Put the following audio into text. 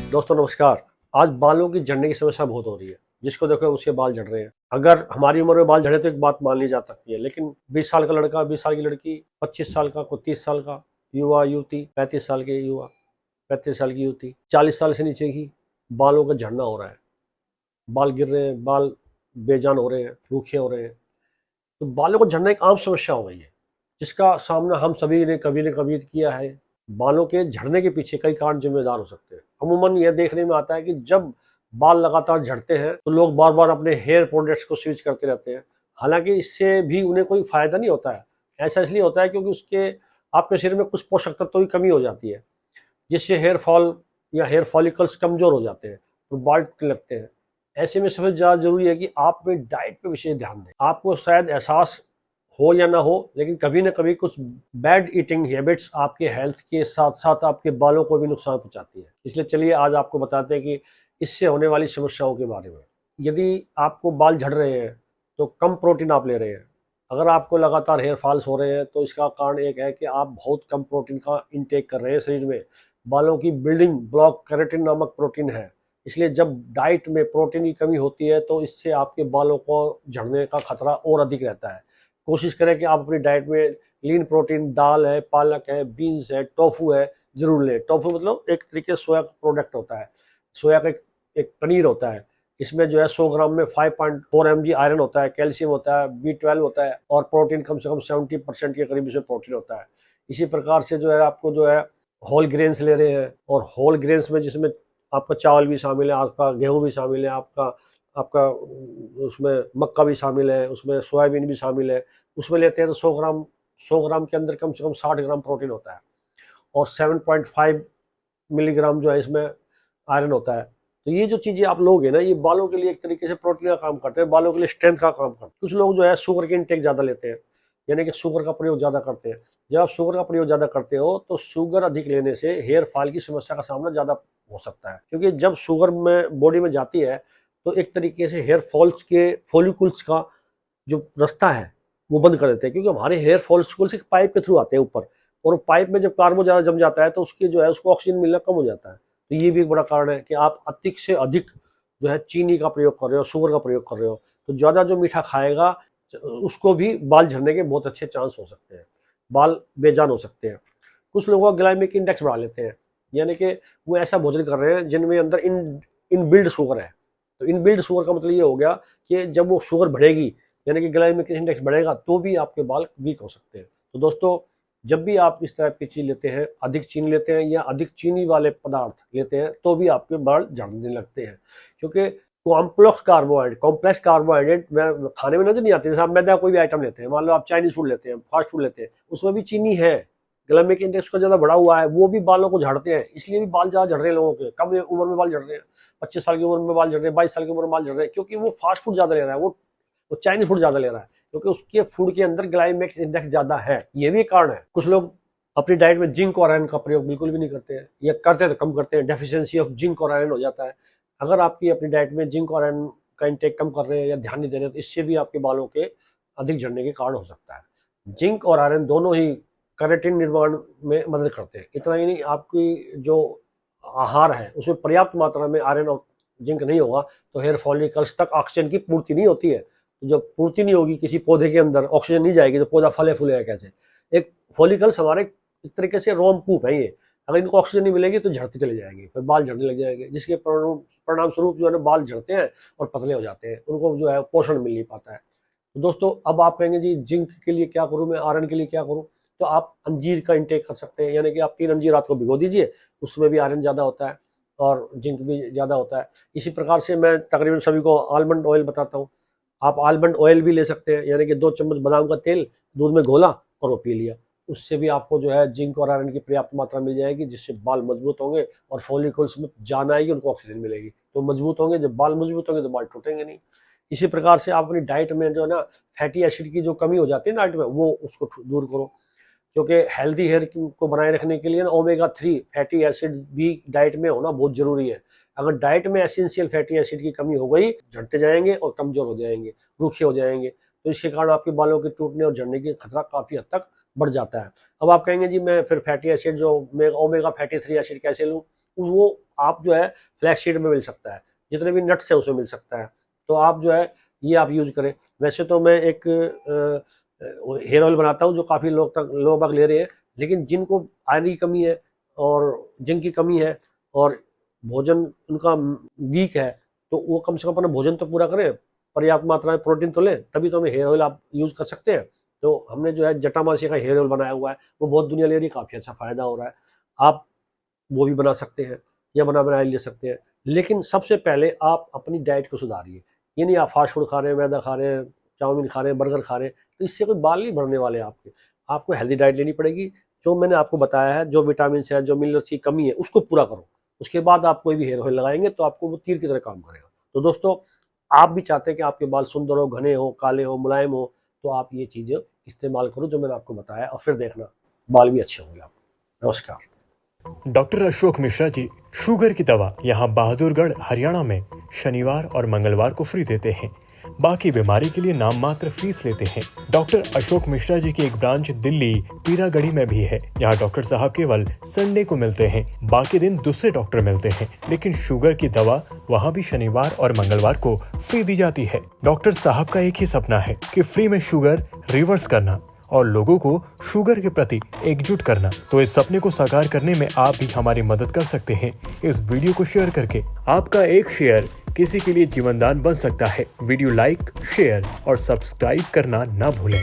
दोस्तों नमस्कार। आज बालों की झड़ने की समस्या बहुत हो रही है। जिसको देखो उसके बाल झड़ रहे हैं। अगर हमारी उम्र में बाल झड़े तो एक बात मान ली जा सकती है, लेकिन 20 साल का लड़का, 20 साल की लड़की, 25 साल का, कोई 30 साल का युवा युवती, 35 साल के युवा, 35 साल की युवती, 40 साल से नीचे की बालों का झड़ना हो रहा है। बाल गिर रहे हैं, बाल बेजान हो रहे हैं, रूखे हो रहे हैं। तो बालों को झड़ना एक आम समस्या हो गई है, जिसका सामना हम सभी ने कभी न कभी किया है। बालों के झड़ने के पीछे कई कारण जिम्मेदार हो सकते हैं। अमूमन यह देखने में आता है कि जब बाल लगातार झड़ते हैं तो लोग बार बार अपने हेयर प्रोडक्ट्स को स्विच करते रहते हैं। हालांकि इससे भी उन्हें कोई फायदा नहीं होता है। ऐसा इसलिए होता है क्योंकि उसके आपके शरीर में कुछ पोषक तत्वों की कमी हो जाती है, जिससे हेयर फॉल या हेयर फॉलिकल्स कमजोर हो जाते हैं तो बाल टूटने लगते हैं। ऐसे में सबसे ज़्यादा जरूरी है कि आप अपनी डाइट पे विशेष ध्यान दें। आपको शायद एहसास हो या ना हो, लेकिन कभी ना कभी कुछ बैड ईटिंग हैबिट्स आपके हेल्थ के साथ साथ आपके बालों को भी नुकसान पहुंचाती है। इसलिए चलिए आज आपको बताते हैं कि इससे होने वाली समस्याओं के बारे में। यदि आपको बाल झड़ रहे हैं तो कम प्रोटीन आप ले रहे हैं। अगर आपको लगातार हेयर फॉल्स हो रहे हैं तो इसका कारण एक है कि आप बहुत कम प्रोटीन का इंटेक कर रहे हैं शरीर में। बालों की बिल्डिंग ब्लॉक केराटिन नामक प्रोटीन है। इसलिए जब डाइट में प्रोटीन की कमी होती है तो इससे आपके बालों को झड़ने का खतरा और अधिक रहता है। कोशिश करें कि आप अपनी डाइट में लीन प्रोटीन, दाल है, पालक है, बीन्स है, टोफू है, जरूर लें। टोफू मतलब एक तरीके से सोया का प्रोडक्ट होता है। सोया का एक पनीर होता है। इसमें जो है 100 ग्राम में 5.4 mg आयरन होता है, कैल्शियम होता है, B12 होता है और प्रोटीन कम से कम 70% के करीब इसमें प्रोटीन होता है। इसी प्रकार से जो है आपको जो है होल ग्रेन्स ले रहे हैं, और होल ग्रेन्स में जिसमें आपका चावल भी शामिल है, आपका गेहूं भी शामिल है, आपका आपका उसमें मक्का भी शामिल है, उसमें सोयाबीन भी शामिल है। उसमें लेते हैं तो 100 ग्राम के अंदर कम से कम 60 ग्राम प्रोटीन होता है, और 7.5 मिलीग्राम जो है इसमें आयरन होता है। तो ये जो चीज़ें आप लोगे ना, ये बालों के लिए एक तरीके से प्रोटीन का काम करते हैं, बालों के लिए स्ट्रेंथ का काम करते हैं। कुछ लोग जो है शुगर की इंटेक ज़्यादा लेते हैं, यानी कि शुगर का प्रयोग ज़्यादा करते हैं। जब आप शुगर का प्रयोग ज़्यादा करते हो तो शुगर अधिक लेने से हेयर फॉल की समस्या का सामना ज़्यादा हो सकता है, क्योंकि जब शुगर में बॉडी में जाती है तो एक तरीके से हेयर फॉल्स के फॉलिकल्स का जो रास्ता है वो बंद कर देते हैं, क्योंकि हमारे हेयर फॉलिकल्स एक पाइप के थ्रू आते हैं ऊपर, और पाइप में जब कार्बन ज़्यादा जम जाता है तो उसके जो है उसको ऑक्सीजन मिलना कम हो जाता है। तो ये भी एक बड़ा कारण है कि आप अधिक से अधिक जो है चीनी का प्रयोग कर रहे हो, शुगर का प्रयोग कर रहे हो। तो ज़्यादा जो मीठा खाएगा उसको भी बाल झड़ने के बहुत अच्छे चांस हो सकते हैं, बाल बेजान हो सकते हैं। कुछ लोगों का ग्लाइमिक इंडेक्स बढ़ा लेते हैं, यानी कि वो ऐसा भोजन कर रहे हैं जिनमें अंदर इन बिल्ड शुगर है। तो इन बिल्ड शुगर का मतलब ये हो गया कि जब वो शुगर बढ़ेगी, यानी कि ग्लाइमिक इंडेक्स बढ़ेगा, तो भी आपके बाल वीक हो सकते हैं। तो दोस्तों, जब भी आप इस टाइप की चीज़ लेते हैं, अधिक चीनी लेते हैं या अधिक चीनी वाले पदार्थ लेते हैं, तो भी आपके बाल झड़ने लगते हैं। क्योंकि कॉम्प्लेक्स कार्बोहाइड्रेट में खाने में नजर नहीं आते। जैसे आप मैदा कोई भी आइटम लेते हैं, मान लो आप चाइनीज फूड लेते हैं, फास्ट फूड लेते हैं, उसमें भी चीनी है, ग्लाइमिक इंडेक्स का ज़्यादा बढ़ा हुआ है, वो भी बालों को झाड़ते हैं। इसलिए भी बाल ज़्यादा झड़ रहे हैं लोगों के, कम उम्र में बाल झड़ रहे हैं। 25 साल की उम्र में बाल झड़ रहे हैं, 22 साल की उम्र में बाल झड़ रहे हैं, क्योंकि वो फास्ट फूड ज़्यादा ले रहा है, वो चाइनीज फूड ज़्यादा ले रहा है, क्योंकि उसके फूड के अंदर ग्लाइमेक्स इंडेक्स ज़्यादा है। ये भी कारण है। कुछ लोग अपनी डाइट में जिंक और आयरन का प्रयोग बिल्कुल भी नहीं करते हैं, या करते हैं तो कम करते हैं, डेफिशिएंसी ऑफ जिंक और आयरन हो जाता है। अगर आपकी अपनी डाइट में जिंक और आयरन का इंटेक कम कर रहे हैं या ध्यान नहीं दे रहे हैं, तो इससे भी आपके बालों के अधिक झड़ने के कारण हो सकता है। जिंक और आयरन दोनों ही केराटिन निर्माण में मदद करते हैं। इतना ही नहीं, आपकी जो आहार है उसमें पर्याप्त मात्रा में आयरन और जिंक नहीं होगा तो हेयर फॉलिकल्स तक ऑक्सीजन की पूर्ति नहीं होती है। तो जब पूर्ति नहीं होगी किसी पौधे के अंदर, ऑक्सीजन नहीं जाएगी, तो पौधा फले फूलेगा कैसे? एक फॉलिकल्स हमारे एक तरीके से रोमकूप है ये। अगर इनको ऑक्सीजन नहीं मिलेगी तो झड़ते चले जाएंगे, फिर बाल झड़ने लग जाएंगे, जिसके परिणाम स्वरूप जो है ना बाल झड़ते हैं और पतले हो जाते हैं, उनको जो है पोषण मिल नहीं पाता है। तो दोस्तों, अब आप कहेंगे जी जिंक के लिए क्या करूं, मैं आयरन के लिए क्या करूं? तो आप अंजीर का इंटेक कर सकते हैं, यानी कि आप 3 अंजीर रात को भिगो दीजिए, उसमें भी आयरन ज़्यादा होता है और जिंक भी ज़्यादा होता है। इसी प्रकार से मैं तकरीबन सभी को आलमंड ऑयल बताता हूँ। आप आलमंड ऑयल भी ले सकते हैं, यानी कि 2 चम्मच बादाम का तेल दूध में घोला और वो पी लिया। उससे भी आपको जो है जिंक और आयरन की पर्याप्त मात्रा मिल जाएगी, जिससे बाल मजबूत होंगे और फॉलिकल्स में जान आएगी, उनको ऑक्सीजन मिलेगी, तो मजबूत होंगे। जब बाल मजबूत होंगे तो बाल टूटेंगे नहीं। इसी प्रकार से आप अपनी डाइट में जो है ना फैटी एसिड की जो कमी हो जाती है डाइट में, वो उसको दूर करो, क्योंकि हेल्दी हेयर को बनाए रखने के लिए ना ओमेगा 3 फैटी एसिड भी डाइट में होना बहुत जरूरी है। अगर डाइट में एसेंशियल फैटी एसिड की कमी हो गई, झड़ते जाएंगे और कमजोर हो जाएंगे, रूखे हो जाएंगे, तो इसके कारण आपके बालों के टूटने और झड़ने की खतरा काफी हद तक बढ़ जाता है। अब आप कहेंगे जी मैं फिर फैटी एसिड जो मैं ओमेगा फैटी 3 एसिड कैसे लूँ? वो आप जो है फ्लैक्स सीड में मिल सकता है, जितने भी नट्स है उसमें मिल सकता है। तो आप जो है ये आप यूज करें। वैसे तो मैं एक हेयर ऑयल बनाता हूँ जो काफ़ी लोग बाग ले रहे हैं, लेकिन जिनको आयरन की कमी है और जिंक की कमी है और भोजन उनका वीक है, तो वो कम से कम अपना भोजन तो पूरा करें, पर्याप्त मात्रा में प्रोटीन तो लें, तभी तो हमें हेयर ऑयल आप यूज़ कर सकते हैं। तो हमने जो है जटामासी का हेयर ऑयल बनाया हुआ है, वो बहुत दुनिया ले रही है, काफ़ी अच्छा फ़ायदा हो रहा है। आप वो भी बना सकते हैं या बनाए ले सकते हैं। लेकिन सबसे पहले आप अपनी डाइट को सुधारिए। ये नहीं आप फास्ट फूड खा रहे हैं, मैदा खा रहे हैं, चाउमीन खा रहे हैं, बर्गर खा रहे हैं, तो इससे कोई बाल नहीं बढ़ने वाले आपके। आपको हेल्दी डाइट लेनी पड़ेगी। जो मैंने आपको बताया है, जो विटामिन है, जो मिनरल्स की कमी है, उसको पूरा करो। उसके बाद आप कोई भी हेयर ऑयल लगाएंगे तो आपको वो तीर की तरह काम करेगा। तो दोस्तों, आप भी चाहते हैं कि आपके बाल सुंदर हो, घने हो, काले हो, मुलायम हो, तो आप ये चीज़ें इस्तेमाल करो जो मैंने आपको बताया, और फिर देखना बाल भी अच्छे होंगे आपके। नमस्कार। डॉक्टर अशोक मिश्रा जी शुगर की दवा यहाँ बहादुरगढ़ हरियाणा में शनिवार और मंगलवार को फ्री देते हैं। बाकी बीमारी के लिए नाम मात्र फीस लेते हैं। डॉक्टर अशोक मिश्रा जी की एक ब्रांच दिल्ली पीरागढ़ी में भी है। यहाँ डॉक्टर साहब केवल संडे को मिलते हैं, बाकी दिन दूसरे डॉक्टर मिलते हैं, लेकिन शुगर की दवा वहाँ भी शनिवार और मंगलवार को फ्री दी जाती है। डॉक्टर साहब का एक ही सपना है कि फ्री में शुगर रिवर्स करना और लोगों को शुगर के प्रति एकजुट करना। तो इस सपने को साकार करने में आप भी हमारी मदद कर सकते हैं इस वीडियो को शेयर करके। आपका एक शेयर किसी के लिए जीवनदान बन सकता है। वीडियो लाइक, शेयर और सब्सक्राइब करना ना भूलें।